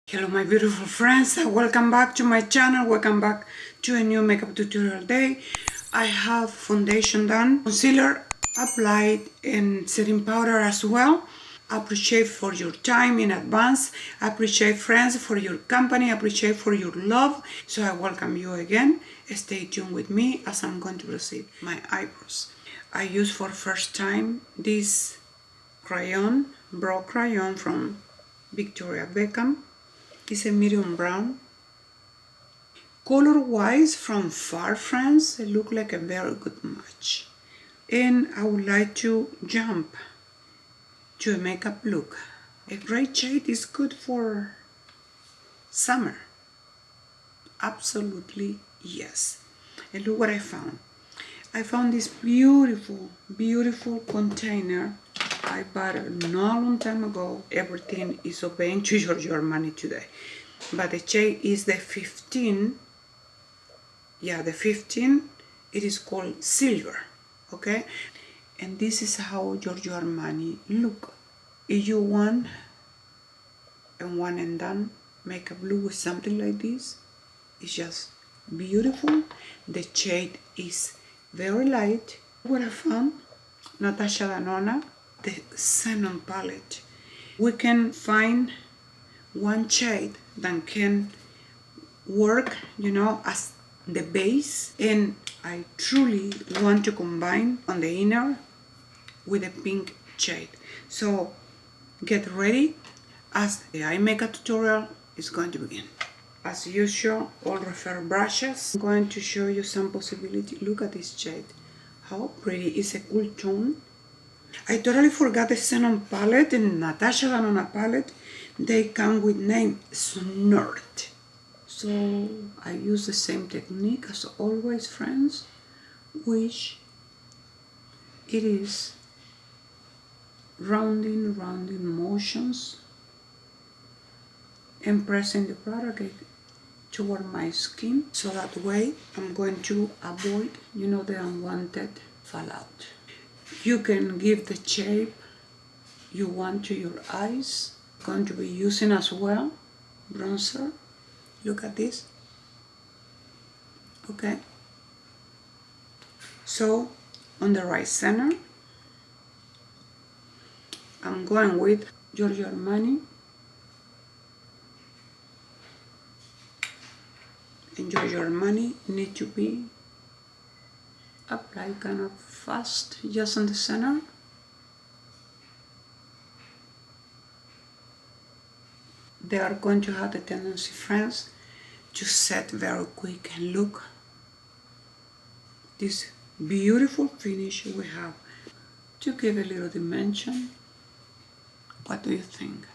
Hello my beautiful friends, welcome back to my channel, welcome back to a new makeup tutorial day. I have foundation done, concealer applied and setting powder as well. Appreciate for your time in advance, appreciate friends for your company, appreciate for your love. So I welcome you again. Stay tuned with me as I'm going to proceed my eyebrows. I use for first time this crayon, brow crayon from Victoria Beckham. It's a medium brown. Color wise, from far friends, it look like a very good match. And I would like to jump to a makeup look. A gray shade is good for summer. Absolutely yes. And look what I found. I found this beautiful, beautiful container. I bought it not a long time ago. Everything is obeying to your money today. But the shade is the 15. Yeah, the 15. It is called silver. Okay? And this is how Giorgio Armani look. If you want a one and done makeup look with something like this, it's just beautiful. The shade is very light. What I found, Natasha Denona, the XENON palette. We can find one shade that can work, as the base, and I truly want to combine on the inner with a pink shade. So get ready as the eye makeup tutorial is going to begin. As usual, all refer brushes. I'm going to show you some possibility. Look at this shade. How pretty. It's a cool tone. I totally forgot the XENON palette and Natasha Denona palette. They come with name SNIRT. So I use the same technique as always, friends, which it is rounding motions and pressing the product toward my skin, so that way I'm going to avoid, the unwanted fallout. You can give the shape you want to your eyes. I'm going to be using as well bronzer. Look at this. Okay. So on the right center, I'm going with Giorgio Armani. And Giorgio Armani need to be applied kind of fast, just on the center. They are going to have the tendency, friends, to set very quick and look this beautiful finish we have. To give a little dimension, what do you think?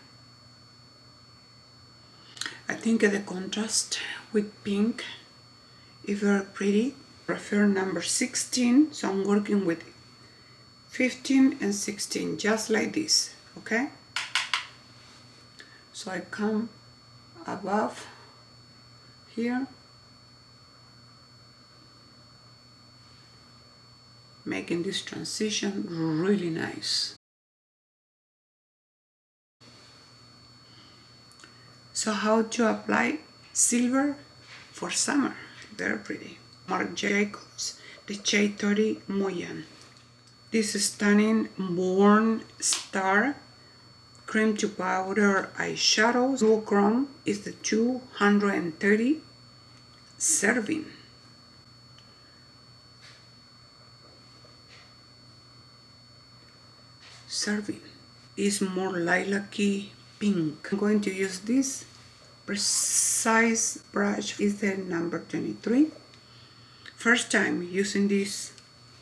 I think the contrast with pink is very pretty. I prefer number 16, so I'm working with 15 and 16, just like this, okay? So I come above here, making this transition really nice. So how to apply silver for summer? Very pretty. Marc Jacobs, the shade 30 Moyan. This stunning Born Star cream to powder eyeshadow dual chrome is the 230 serving. Serving is more lilac-y pink. I'm going to use this precise brush, is the number 23. First time using these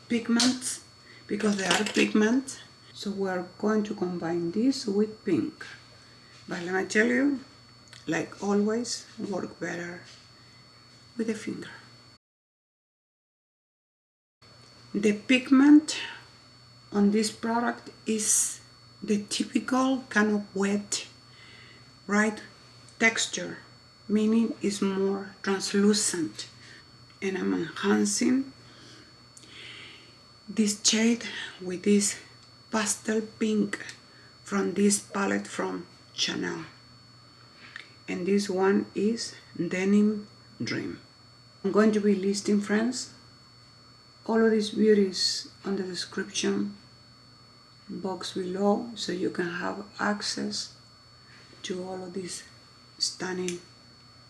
pigments because they are pigments. So we are going to combine this with pink. But let me tell you, like always, work better with the finger. The pigment on this product is the typical kind of wet, right, texture, meaning it's more translucent. And I'm enhancing this shade with this pastel pink from this palette from Chanel. and this one is Denim Dream. I'm going to be listing, friends, all of these beauties on the description box below, so you can have access to all of these stunning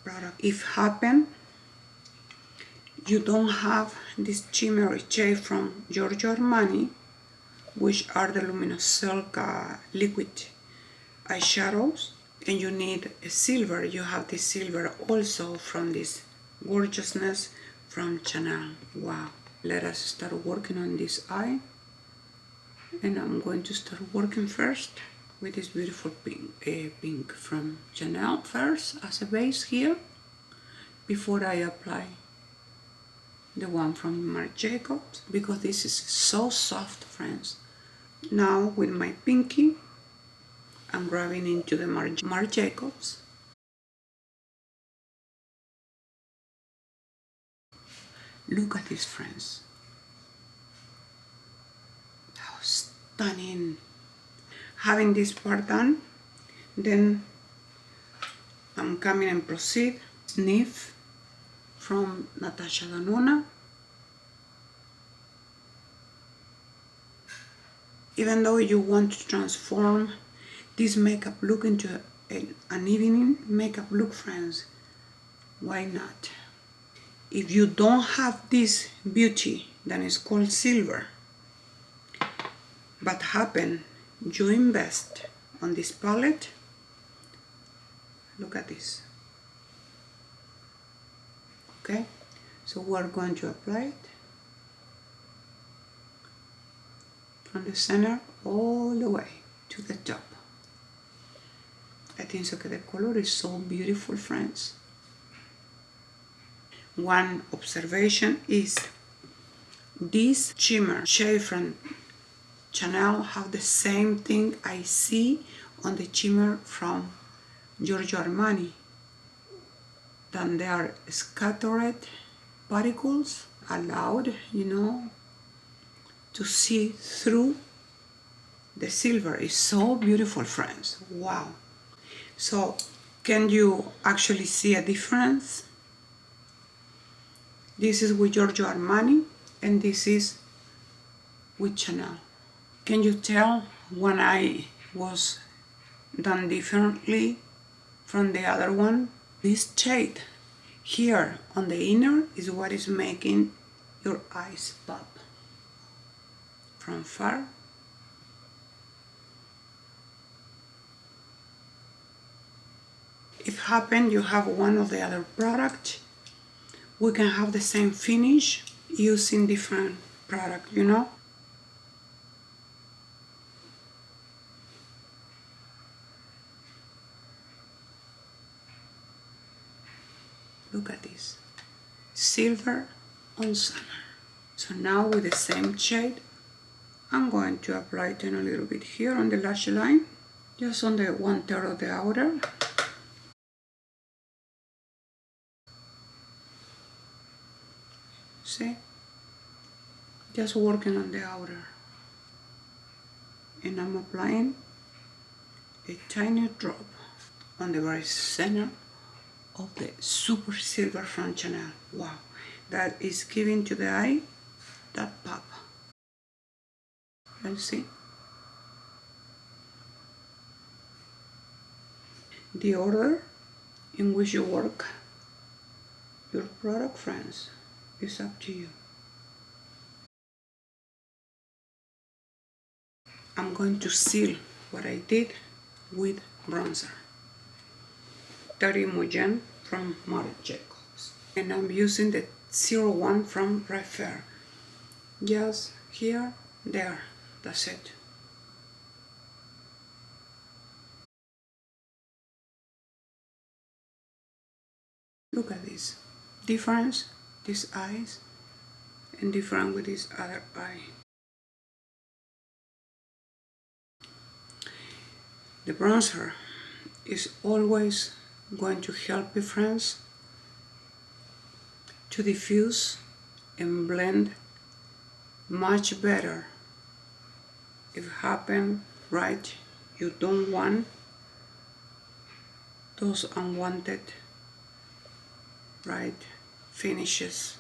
products. If happen you don't have this shimmery shade from Giorgio Armani, which are the luminous silk liquid eyeshadows, and you need a silver, you have this silver also from this gorgeousness from Chanel. Wow. Let us start working on this eye, and I'm going to start working first with this beautiful pink from Chanel first as a base here before I apply the one from Marc Jacobs, because this is so soft, friends. Now with my pinky I'm grabbing into the Marc Jacobs. Look at this, friends. How stunning. Having this part done, then I'm coming and proceed. Sniff from Natasha Denona. Even though you want to transform this makeup look into an evening makeup look, friends, why not? If you don't have this beauty that is called silver, but happen you invest on this palette, look at this. Okay, so we're going to apply it from the center all the way to the top. I think so that the color is so beautiful, friends. One observation is this shimmer shade from Chanel have the same thing I see on the shimmer from Giorgio Armani. Then they are scattered particles allowed, you know, to see through the silver. Is so beautiful, friends. Wow. So can you actually see a difference? This is with Giorgio Armani and this is with Chanel. Can you tell when I was done differently from the other one? This shade here on the inner is what is making your eyes pop from far. If happen you have one of the other product, we can have the same finish using different product, you know. Look at this, silver on summer. So now with the same shade, I'm going to apply it in a little bit here on the lash line, just on the 1/3 of the outer. See, just working on the outer, and I'm applying a tiny drop on the very center of the super silver from Chanel. Wow, that is giving to the eye that pop. You see, the order in which you work your product, friends, is up to you. I'm going to seal what I did with bronzer, 30 Mugent from Marc Jacobs, and I'm using the 01 from Refer. Just here, there, that's it. Look at this difference, these eyes, and different with this other eye. The bronzer is always going to help you, friends, to diffuse and blend much better. If it happen right, you don't want those unwanted, right, finishes.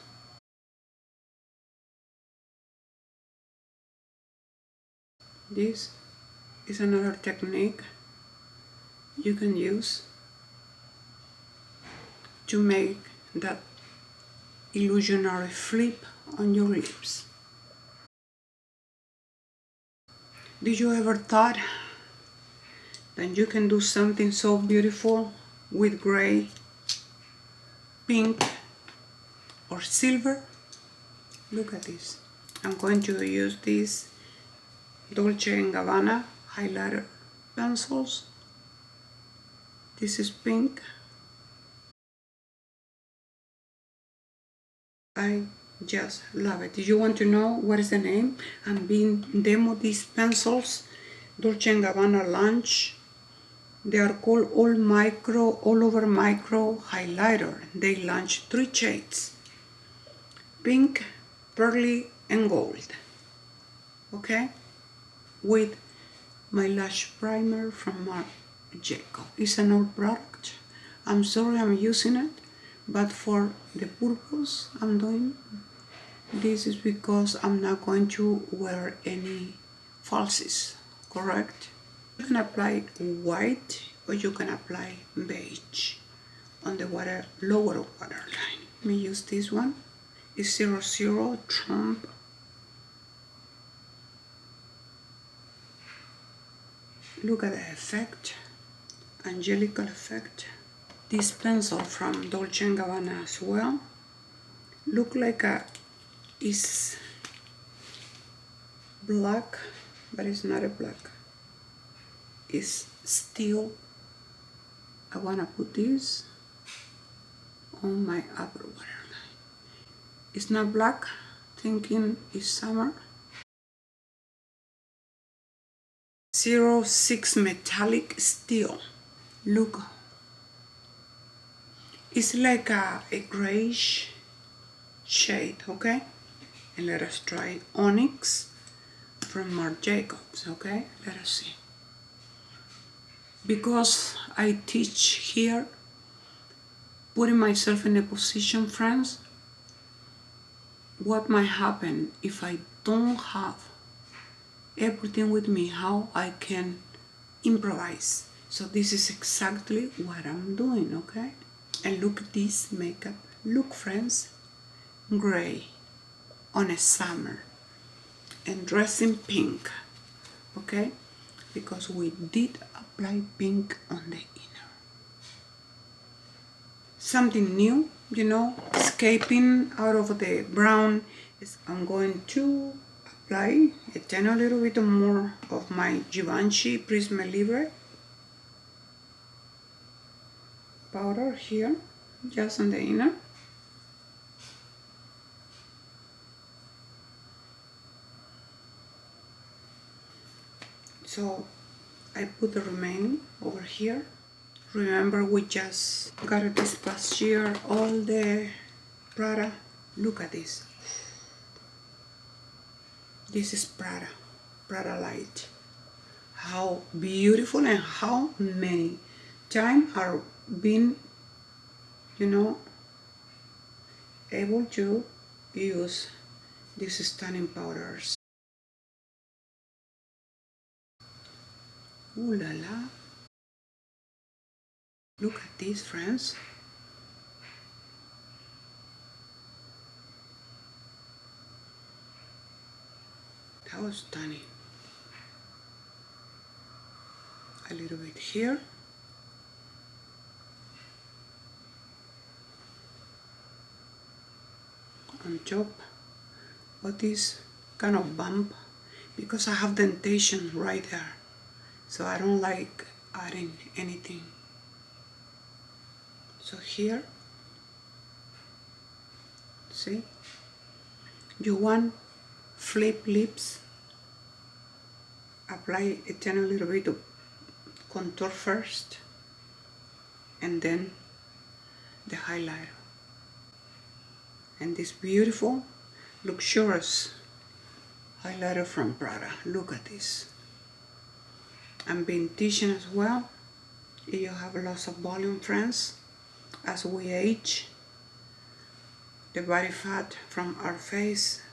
This is another technique you can use to make that illusionary flip on your lips. Did you ever thought that you can do something so beautiful with gray, pink, or silver? Look at this. I'm going to use these Dolce & Gabbana highlighter pencils. This is pink. I just love it. If you want to know what is the name, I'm being demo these pencils, Dolce & Gabbana Lunch. They are called all over micro highlighter. They launch 3 shades: pink, pearly, and gold. Okay, with my lash primer from Marc. It's an old product. I'm sorry I'm using it, but for the purpose I'm doing this is because I'm not going to wear any falsies, correct? You can apply white or you can apply beige on the lower waterline. Let me use this one. It's 00 Trump. Look at the effect, angelical effect. This pencil from Dolce & Gabbana as well. Look like it's black, but it's not a black. It's steel. I wanna put this on my upper waterline. It's not black, thinking it's summer. 06 metallic steel. Look, it's like a grayish shade, okay? And let us try Onyx from Marc Jacobs, okay? Let us see. Because I teach here, putting myself in a position, friends, what might happen if I don't have everything with me, how I can improvise. So this is exactly what I'm doing, okay? And look at this makeup. Look, friends, gray on a summer and dressed in pink, okay? Because we did apply pink on the inner. Something new, you know, escaping out of the brown. I'm going to apply a little bit more of my Givenchy Prisme Libre powder here, just on the inner. So I put the remaining over here. Remember, we just got it this past year, all the Prada. Look at this. This is Prada Light. How beautiful, and how many times are been, you know, able to use these stunning powders. Ooh la la. Look at this, friends. That was stunning. A little bit here. On top of this kind of bump, because I have dentation right there. So I don't like adding anything. So here, see? You want flip lips, apply a little bit of contour first, and then the highlighter. And this beautiful, luxurious highlighter from Prada. Look at this. I'm being teaching as well. You have loss of volume, friends. As we age, the body fat from our face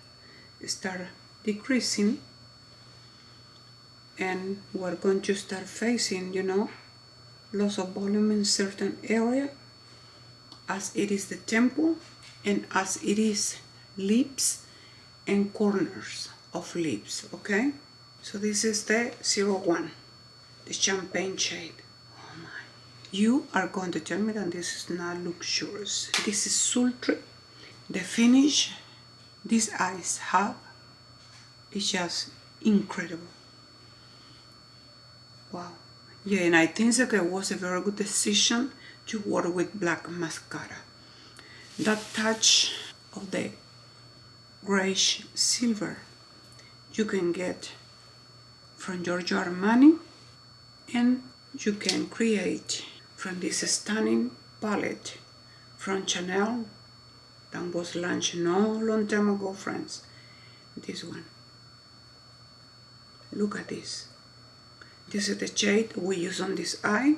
start decreasing, and we're going to start facing, loss of volume in certain area, as it is the temple and as it is lips and corners of lips. Okay, so this is the 01, the champagne shade. Oh my, you are going to tell me that this is not luxurious. This is sultry. The finish these eyes have is just incredible. Wow. Yeah, and I think that it was a very good decision to work with black mascara. That touch of the grayish silver you can get from Giorgio Armani, and you can create from this stunning palette from Chanel that was launched no long time ago, friends. This one. Look at this. This is the shade we use on this eye,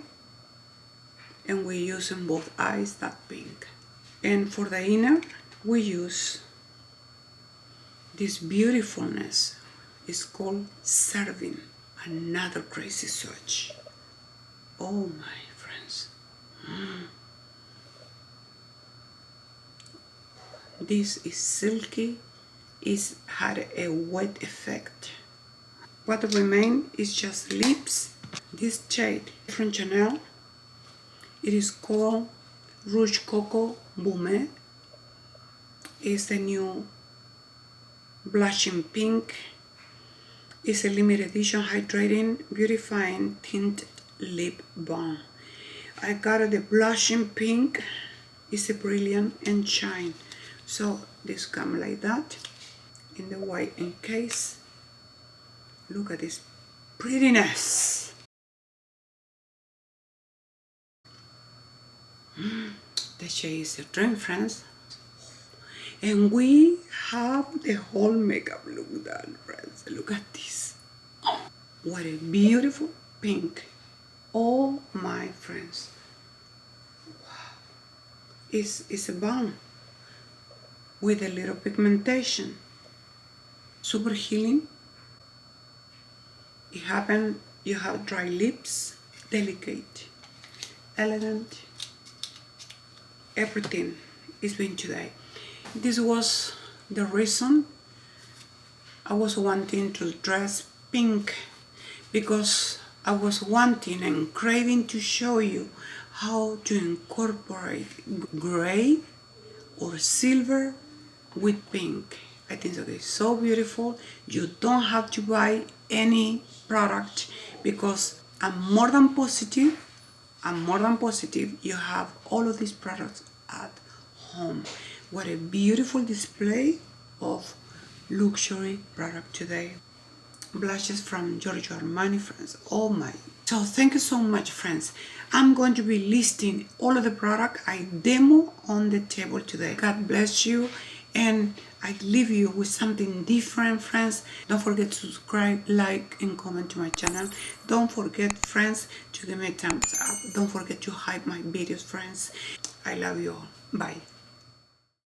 and we use in both eyes that pink. And for the inner, we use this beautifulness. It's called Serving, another crazy swatch. Oh my friends. This is silky, it had a wet effect. What remains is just lips. This shade from Chanel, it is called Rouge Coco Baume. It's the new blushing pink. It's a limited edition hydrating beautifying tint lip balm. I got the blushing pink. It's a brilliant and shine. So this comes like that in the white encase. Look at this prettiness. The shade is a trend, friends. And we have the whole makeup look done, friends. Look at this. What a beautiful pink. Oh my friends. Wow. It's a balm with a little pigmentation. Super healing. It happened, you have dry lips, delicate, elegant, everything is been today. This was the reason I was wanting to dress pink, because I was wanting and craving to show you how to incorporate gray or silver with pink. I think that is so beautiful. You don't have to buy any product, because I'm more than positive you have all of these products at home. What a beautiful display of luxury product today. Blushes from Giorgio Armani, friends. Oh my. So thank you so much, friends. I'm going to be listing all of the product I demo on the table today. God bless you, and I leave you with something different, friends. Don't forget to subscribe, like, and comment to my channel. Don't forget, friends, to give me a thumbs up. Don't forget to hype my videos, friends. I love you all. Bye.